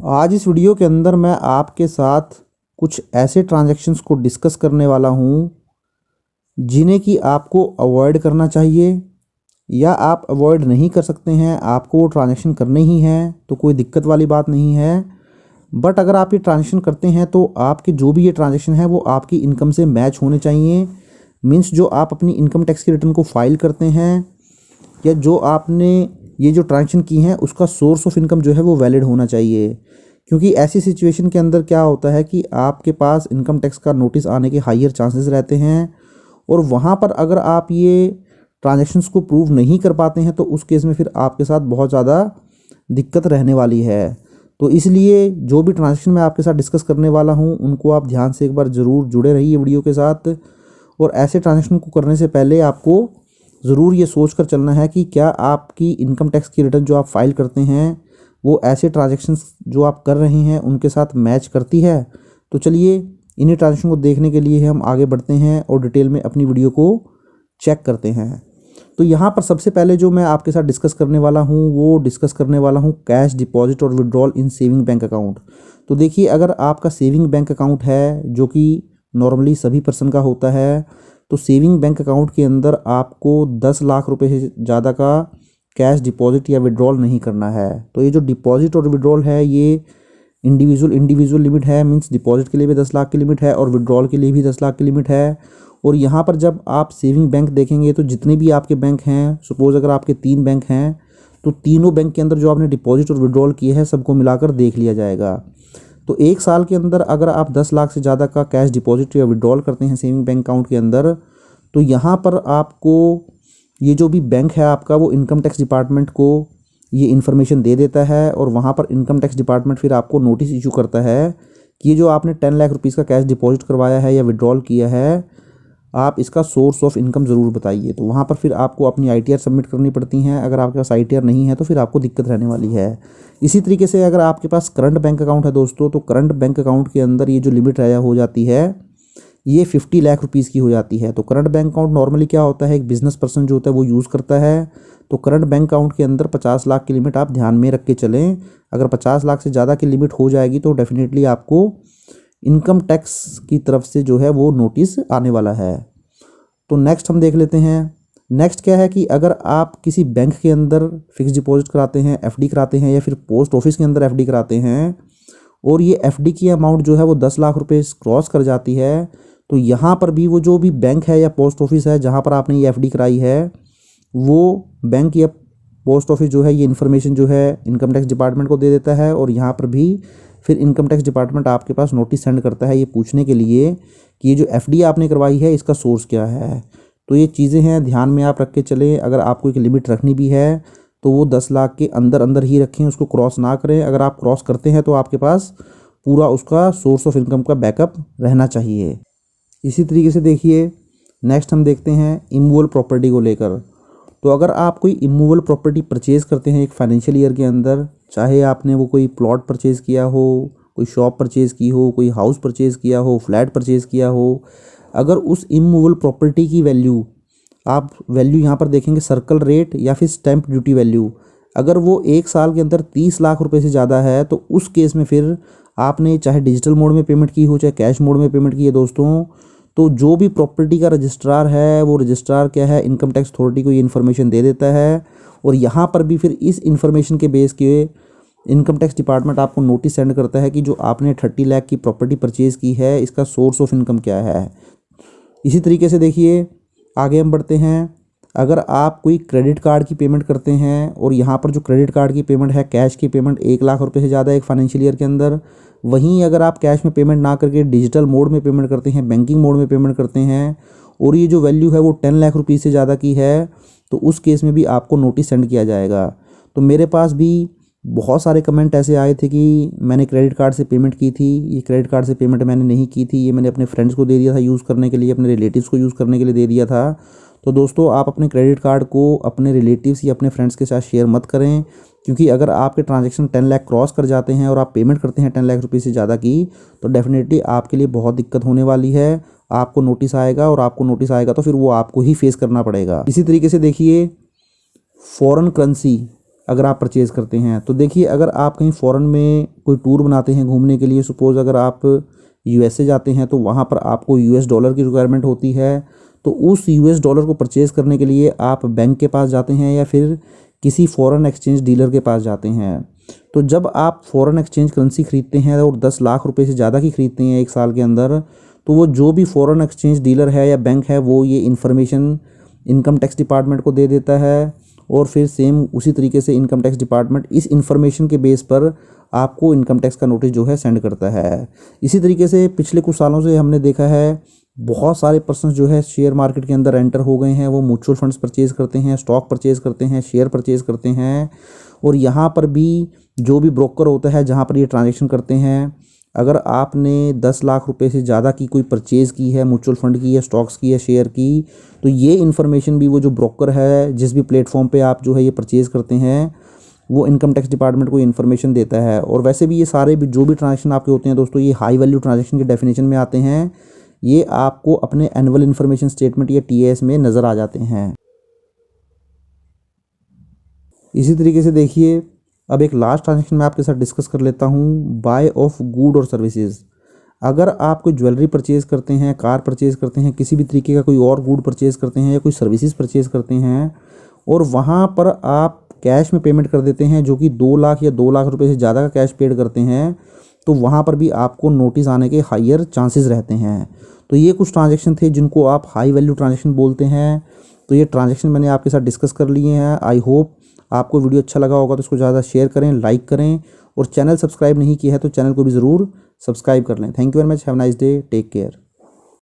आज इस वीडियो के अंदर मैं आपके साथ कुछ ऐसे ट्रांजैक्शंस को डिस्कस करने वाला हूँ जिन्हें कि आपको अवॉइड करना चाहिए, या आप अवॉइड नहीं कर सकते हैं, आपको वो ट्रांजैक्शन करने ही हैं तो कोई दिक्कत वाली बात नहीं है। बट अगर आप ये ट्रांजैक्शन करते हैं तो आपके जो भी ये ट्रांजैक्शन है वो आपकी इनकम से मैच होने चाहिए। मीन्स जो आप अपनी इनकम टैक्स की रिटर्न को फाइल करते हैं या जो आपने ये जो ट्रांजैक्शन की हैं उसका सोर्स ऑफ इनकम जो है वो वैलिड होना चाहिए। क्योंकि ऐसी सिचुएशन के अंदर क्या होता है कि आपके पास इनकम टैक्स का नोटिस आने के हायर चांसेस रहते हैं, और वहाँ पर अगर आप ये ट्रांजैक्शंस को प्रूव नहीं कर पाते हैं तो उस केस में फिर आपके साथ बहुत ज़्यादा दिक्कत रहने वाली है। तो इसलिए जो भी ट्रांजैक्शन मैं आपके साथ डिस्कस करने वाला हूँ उनको आप ध्यान से एक बार ज़रूर जुड़े रहिए वीडियो के साथ। और ऐसे ट्रांजैक्शन को करने से पहले आपको ज़रूर ये सोच कर चलना है कि क्या आपकी इनकम टैक्स की रिटर्न जो आप फाइल करते हैं वो ऐसे ट्रांजैक्शंस जो आप कर रहे हैं उनके साथ मैच करती है। तो चलिए इन्हीं ट्रांजैक्शन को देखने के लिए हम आगे बढ़ते हैं और डिटेल में अपनी वीडियो को चेक करते हैं। तो यहाँ पर सबसे पहले जो मैं आपके साथ डिस्कस करने वाला हूँ वो डिस्कस करने वाला हूँ कैश डिपॉजिट और विड्रॉल इन सेविंग बैंक अकाउंट। तो देखिए, अगर आपका सेविंग बैंक अकाउंट है जो कि नॉर्मली सभी पर्सन का होता है, तो सेविंग बैंक अकाउंट के अंदर आपको 10 लाख रुपए से ज़्यादा का कैश डिपॉजिट या विड्रॉल नहीं करना है। तो ये जो डिपॉजिट और विड्रॉल है ये इंडिविजुअल लिमिट है। मींस डिपॉजिट के लिए भी 10 लाख की लिमिट है और विड्रॉल के लिए भी 10 लाख की लिमिट है। और यहाँ पर जब आप सेविंग बैंक देखेंगे तो जितने भी आपके बैंक हैं, सपोज़ अगर आपके 3 बैंक हैं तो तीनों बैंक के अंदर जो आपने डिपॉजिट और विड्रॉल किए हैं सबको मिलाकर देख लिया जाएगा। तो 1 साल के अंदर अगर आप 10 लाख से ज़्यादा का कैश डिपॉजिट या विड्रॉल करते हैं सेविंग बैंक अकाउंट के अंदर, तो यहाँ पर आपको ये जो भी बैंक है आपका वो इनकम टैक्स डिपार्टमेंट को ये इन्फॉर्मेशन दे देता है, और वहाँ पर इनकम टैक्स डिपार्टमेंट फिर आपको नोटिस इशू करता है कि ये जो आपने 10 लाख रुपीज़ का कैश डिपॉजिट करवाया है या विड्रॉल किया है, आप इसका सोर्स ऑफ इनकम ज़रूर बताइए। तो वहाँ पर फिर आपको अपनी ITR सबमिट करनी पड़ती हैं। अगर आपके पास ITR नहीं है तो फिर आपको दिक्कत रहने वाली है। इसी तरीके से अगर आपके पास करंट बैंक अकाउंट है दोस्तों, तो करंट बैंक अकाउंट के अंदर ये जो लिमिट राया हो जाती है ये 50 लाख रुपीज़ की हो जाती है। तो करंट बैंक अकाउंट नॉर्मली क्या होता है, एक बिजनेस पर्सन जो होता है वो यूज़ करता है। तो करंट बैंक अकाउंट के अंदर 50 लाख की लिमिट आप ध्यान में रख के चलें। अगर 50 लाख से ज़्यादा की लिमिट हो जाएगी तो डेफिनेटली आपको इनकम टैक्स की तरफ से जो है वो नोटिस आने वाला है। तो नेक्स्ट हम देख लेते हैं। नेक्स्ट क्या है कि अगर आप किसी बैंक के अंदर फिक्स डिपॉजिट कराते हैं, FD कराते हैं, या फिर पोस्ट ऑफिस के अंदर FD कराते हैं और ये FD की अमाउंट जो है वो 10 लाख रुपए क्रॉस कर जाती है, तो यहाँ पर भी वो जो भी बैंक है या पोस्ट ऑफिस है जहाँ पर आपने ये FD कराई है वो बैंक या पोस्ट ऑफिस जो है ये इन्फॉर्मेशन जो है इनकम टैक्स डिपार्टमेंट को दे देता है, और यहाँ पर भी फिर इनकम टैक्स डिपार्टमेंट आपके पास नोटिस सेंड करता है ये पूछने के लिए कि ये जो FD आपने करवाई है इसका सोर्स क्या है। तो ये चीज़ें हैं, ध्यान में आप रख के चलें। अगर आपको एक लिमिट रखनी भी है तो वो 10 लाख के अंदर अंदर ही रखें, उसको क्रॉस ना करें। अगर आप क्रॉस करते हैं तो आपके पास पूरा उसका सोर्स ऑफ इनकम का बैकअप रहना चाहिए। इसी तरीके से देखिए, नेक्स्ट हम देखते हैं इमूवेबल प्रॉपर्टी को लेकर। तो अगर आप कोई इमूवेबल प्रॉपर्टी परचेज़ करते हैं एक फाइनेंशियल ईयर के अंदर, चाहे आपने वो कोई प्लॉट परचेज़ किया हो, कोई शॉप परचेज़ की हो, कोई हाउस परचेज़ किया हो, फ्लैट परचेज़ किया हो, अगर उस इमूवेबल प्रॉपर्टी की वैल्यू आप यहाँ पर देखेंगे सर्कल रेट या फिर स्टैंप ड्यूटी वैल्यू, अगर वो 1 साल के अंदर 30 लाख रुपए से ज़्यादा है तो उस केस में फिर आपने चाहे डिजिटल मोड में पेमेंट की हो चाहे कैश मोड में पेमेंट की है दोस्तों, तो जो भी प्रॉपर्टी का रजिस्ट्रार है वो रजिस्ट्रार क्या है, इनकम टैक्स अथॉरिटी को ये इन्फॉर्मेशन दे देता है, और यहाँ पर भी फिर इस इन्फॉर्मेशन के बेस के इनकम टैक्स डिपार्टमेंट आपको नोटिस सेंड करता है कि जो आपने 30 लाख की प्रॉपर्टी परचेज़ की है इसका सोर्स ऑफ इनकम क्या है। इसी तरीके से देखिए, आगे हम बढ़ते हैं। अगर आप कोई क्रेडिट कार्ड की पेमेंट करते हैं और यहाँ पर जो क्रेडिट कार्ड की पेमेंट है, कैश की पेमेंट 1 लाख रुपए से ज़्यादा एक फाइनेंशियल ईयर के अंदर, वहीं अगर आप कैश में पेमेंट ना करके डिजिटल मोड में पेमेंट करते हैं, बैंकिंग मोड में पेमेंट करते हैं, और ये जो वैल्यू है वो 10 लाख रुपीज़ से ज़्यादा की है, तो उस केस में भी आपको नोटिस सेंड किया जाएगा। तो मेरे पास भी बहुत सारे कमेंट ऐसे आए थे कि मैंने क्रेडिट कार्ड से पेमेंट की थी, ये क्रेडिट कार्ड से पेमेंट मैंने नहीं की थी, ये मैंने अपने फ्रेंड्स को दे दिया था यूज़ करने के लिए, अपने रिलेटिव्स को यूज़ करने के लिए दे दिया था। तो दोस्तों, आप अपने क्रेडिट कार्ड को अपने रिलेटिव्स या अपने फ्रेंड्स के साथ शेयर मत करें, क्योंकि अगर आपके ट्रांजैक्शन 10 लाख क्रॉस कर जाते हैं और आप पेमेंट करते हैं 10 लाख रुपये से ज़्यादा की, तो डेफिनेटली आपके लिए बहुत दिक्कत होने वाली है। आपको नोटिस आएगा, और आपको नोटिस आएगा तो फिर वो आपको ही फेस करना पड़ेगा। इसी तरीके से देखिए, फॉरेन करेंसी अगर आप परचेज़ करते हैं। तो देखिए, अगर आप कहीं फ़ॉरेन में कोई टूर बनाते हैं घूमने के लिए, सपोज़ अगर आप यूएसए जाते हैं तो वहाँ पर आपको यूएस डॉलर की रिक्वायरमेंट होती है। तो उस यूएस डॉलर को परचेज़ करने के लिए आप बैंक के पास जाते हैं या फिर किसी फ़ॉरेन एक्सचेंज डीलर के पास जाते हैं। तो जब आप फ़ॉरेन एक्सचेंज करेंसी ख़रीदते हैं और 10 लाख रुपए से ज़्यादा की ख़रीदते हैं एक साल के अंदर, तो वो जो भी फ़ॉरेन एक्सचेंज डीलर है या बैंक है वो ये इन्फॉर्मेशन इनकम टैक्स डिपार्टमेंट को दे देता है और फिर सेम उसी तरीके से इनकम टैक्स डिपार्टमेंट इस इन्फॉर्मेशन के बेस पर आपको इनकम टैक्स का नोटिस जो है सेंड करता है। इसी तरीके से पिछले कुछ सालों से हमने देखा है बहुत सारे पर्सन जो है शेयर मार्केट के अंदर एंटर हो गए हैं। वो म्यूचुअल फंड्स परचेज़ करते हैं, स्टॉक परचेज़ करते हैं, शेयर परचेज़ करते हैं। और यहाँ पर भी जो भी ब्रोकर होता है जहाँ पर ये ट्रांजेक्शन करते हैं, अगर आपने 10 लाख रुपए से ज़्यादा की कोई परचेज़ की है, म्यूचुअल फंड की या स्टॉक्स की या शेयर की, तो ये इन्फॉर्मेशन भी वो जो ब्रोकर है जिस भी प्लेटफॉर्म पे आप जो है ये परचेज़ करते हैं, वो इनकम टैक्स डिपार्टमेंट को इन्फॉर्मेशन देता है। और वैसे भी ये सारे भी जो भी ट्रांजेक्शन आपके होते हैं दोस्तों, ये हाई वैल्यू ट्रांजेक्शन के डेफिनेशन में आते हैं। ये आपको अपने एनुअल इन्फॉर्मेशन स्टेटमेंट या टीएएस में नज़र आ जाते हैं। इसी तरीके से देखिए, अब एक लास्ट ट्रांजेक्शन मैं आपके साथ डिस्कस कर लेता हूँ, बाय ऑफ गुड और सर्विसेज। अगर आप कोई ज्वेलरी परचेज़ करते हैं, कार परचेज़ करते हैं, किसी भी तरीके का कोई और गुड परचेज़ करते हैं या कोई सर्विसेज परचेज़ करते हैं और वहाँ पर आप कैश में पेमेंट कर देते हैं, जो कि 2 लाख या 2 लाख रुपए से ज़्यादा का कैश पेड करते हैं, तो वहाँ पर भी आपको नोटिस आने के हायर चांसेस रहते हैं। तो ये कुछ ट्रांजेक्शन थे जिनको आप हाई वैल्यू ट्रांजेक्शन बोलते हैं। तो ये ट्रांजेक्शन मैंने आपके साथ डिस्कस कर लिए हैं। आई होप आपको वीडियो अच्छा लगा होगा, तो इसको ज़्यादा शेयर करें, लाइक करें और चैनल सब्सक्राइब नहीं किया है तो चैनल को भी ज़रूर सब्सक्राइब कर लें। Thank you very much, have nice day, take care.